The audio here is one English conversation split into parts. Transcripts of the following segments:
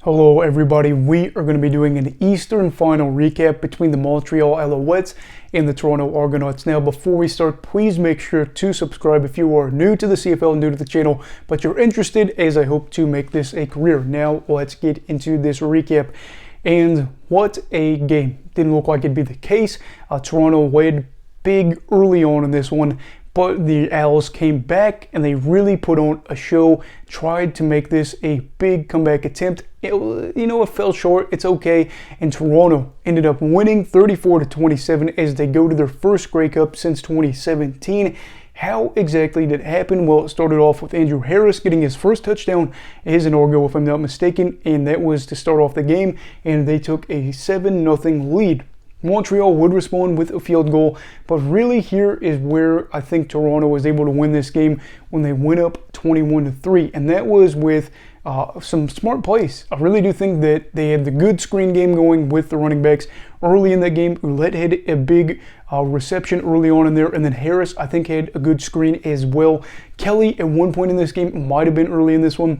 Hello everybody, we are going to be doing an Eastern Final recap between the Montreal Alouettes and the Toronto Argonauts. Now before we start, please make sure to subscribe if you are new to the CFL, new to the channel, but you're interested, as I hope to make this a career. Now let's get into this recap. And what a game. Didn't look like it'd be the case. Toronto led big early on in this one, but the Owls came back and they really put on a show, tried to make this a big comeback attempt. It fell short. It's okay. And Toronto ended up winning 34-27 as they go to their first Grey Cup since 2017. How exactly did it happen? Well, it started off with Andrew Harris getting his first touchdown as an Argo, if I'm not mistaken, and that was to start off the game, and they took a 7-0 lead. Montreal would respond with a field goal, but really here is where I think Toronto was able to win this game when they went up 21-3, and that was with some smart plays. I really do think that they had the good screen game going with the running backs early in that game. Ouellette had a big reception early on in there, and then Harris, I think, had a good screen as well. Kelly, at one point in this game, might have been early in this one,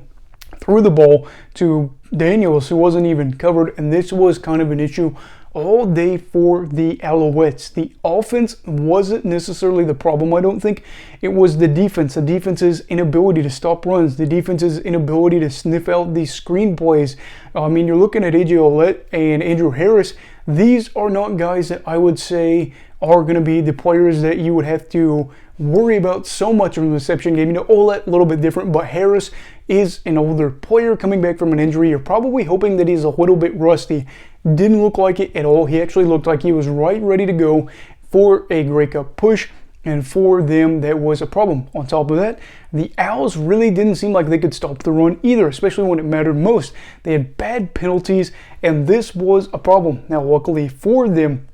threw the ball to Daniels, who wasn't even covered, and this was kind of an issue all day for the Alouettes. The offense wasn't necessarily the problem, I don't think. It was the defense. The defense's inability to stop runs. The defense's inability to sniff out these screen plays. I mean, you're looking at AJ Ouellette and Andrew Harris. These are not guys that I would say are going to be the players that you would have to worry about so much in the reception game. Ouellette a little bit different, but Harris is an older player coming back from an injury. You're probably hoping that he's a little bit rusty. Didn't look like it at all. He actually looked like he was right ready to go for a Grey Cup push, and for them that was a problem. On top of that, the Owls really didn't seem like they could stop the run either, especially when it mattered most. They had bad penalties, and this was a problem. Now luckily for them,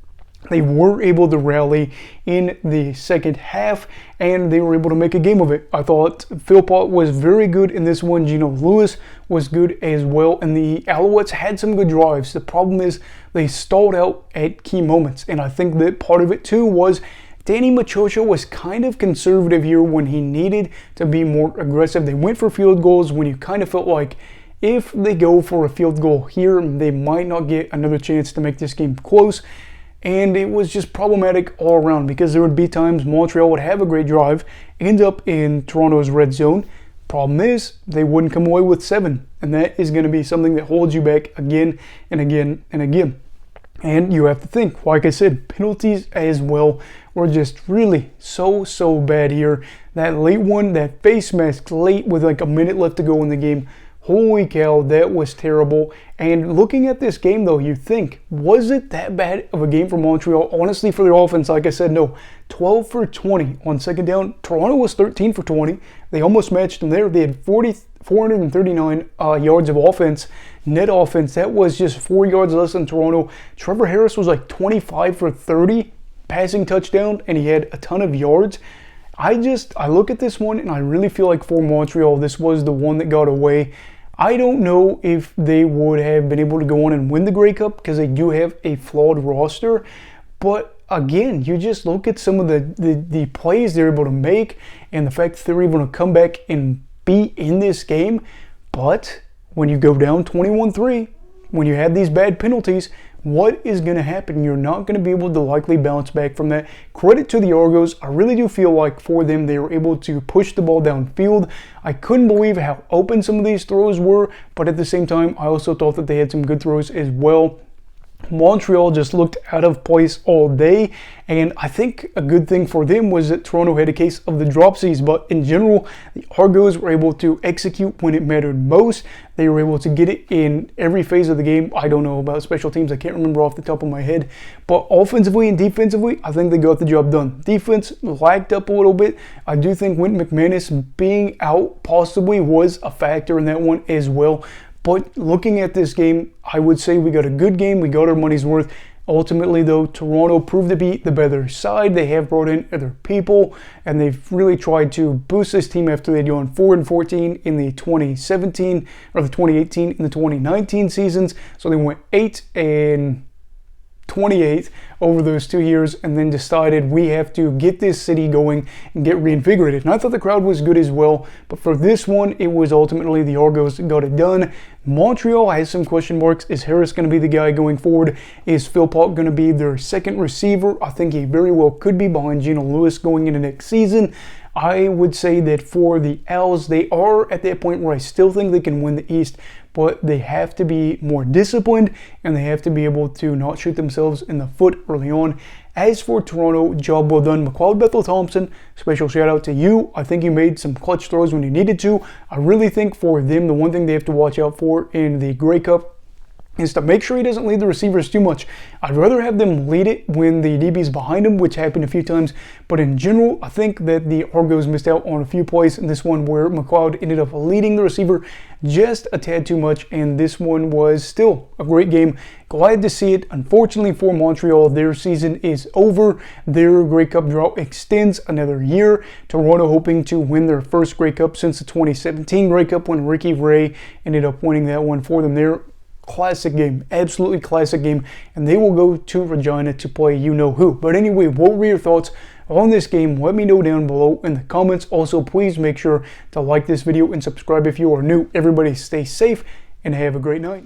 they were able to rally in the second half, and they were able to make a game of it. I thought Philpott was very good in this one. Gino Lewis was good as well, and the Alouettes had some good drives. The problem is they stalled out at key moments, and I think that part of it too was Danny Machocha was kind of conservative here when he needed to be more aggressive. They went for field goals when you kind of felt like if they go for a field goal here, they might not get another chance to make this game close. And it was just problematic all around because there would be times Montreal would have a great drive, end up in Toronto's red zone. Problem is, they wouldn't come away with 7. And that is going to be something that holds you back again and again and again. And you have to think, like I said, penalties as well were just really so bad here. That late one, that face mask late with like a minute left to go in the game. Holy cow, that was terrible. And looking at this game, though, you think, was it that bad of a game for Montreal? Honestly, for their offense, like I said, no. 12 for 20 on second down. Toronto was 13 for 20. They almost matched them there. They had 439 yards of offense, net offense. That was just 4 yards less than Toronto. Trevor Harris was like 25 for 30 passing touchdown, and he had a ton of yards. I look at this one, and I really feel like for Montreal, this was the one that got away. I don't know if they would have been able to go on and win the Grey Cup because they do have a flawed roster. But again, you just look at some of the plays they're able to make and the fact that they're able to come back and be in this game. But when you go down 21-3, when you have these bad penalties, what is going to happen? You're not going to be able to likely bounce back from that. Credit to the Argos. I really do feel like for them, they were able to push the ball downfield. I couldn't believe how open some of these throws were, but at the same time, I also thought that they had some good throws as well. Montreal just looked out of place all day, and I think a good thing for them was that Toronto had a case of the dropsies, but in general, the Argos were able to execute when it mattered most. They were able to get it in every phase of the game. I don't know about special teams. I can't remember off the top of my head, but offensively and defensively, I think they got the job done. Defense lagged up a little bit. I do think Wynton McManus being out possibly was a factor in that one as well. But looking at this game, I would say we got a good game. We got our money's worth. Ultimately, though, Toronto proved to be the better side. They have brought in other people, and they've really tried to boost this team after they'd gone 4-14 in the 2017 or the 2018 and the 2019 seasons. So they went 8-9 28th over those 2 years, and then decided we have to get this city going and get reinvigorated. And I thought the crowd was good as well, but for this one, it was ultimately the Argos that got it done. Montreal has some question marks. Is Harris going to be the guy going forward? Is Philpott going to be their second receiver? I think he very well could be behind Gino Lewis going into next season. I would say that for the Owls, they are at that point where I still think they can win the East, but they have to be more disciplined and they have to be able to not shoot themselves in the foot early on. As for Toronto, job well done. McLeod Bethel-Thompson, special shout out to you. I think you made some clutch throws when you needed to. I really think for them, the one thing they have to watch out for in the Grey Cup is to make sure he doesn't lead the receivers too much. I'd rather have them lead it when the DB's behind him, which happened a few times. But in general, I think that the Argos missed out on a few plays in this one where McLeod ended up leading the receiver just a tad too much, and this one was still a great game. Glad to see it. Unfortunately for Montreal, their season is over. Their Grey Cup drought extends another year. Toronto hoping to win their first Grey Cup since the 2017 Grey Cup when Ricky Ray ended up winning that one for them there. Classic game, absolutely classic game, and they will go to Regina to play you-know-who. But anyway, what were your thoughts on this game? Let me know down below in the comments. Also, please make sure to like this video and subscribe if you are new. Everybody stay safe and have a great night.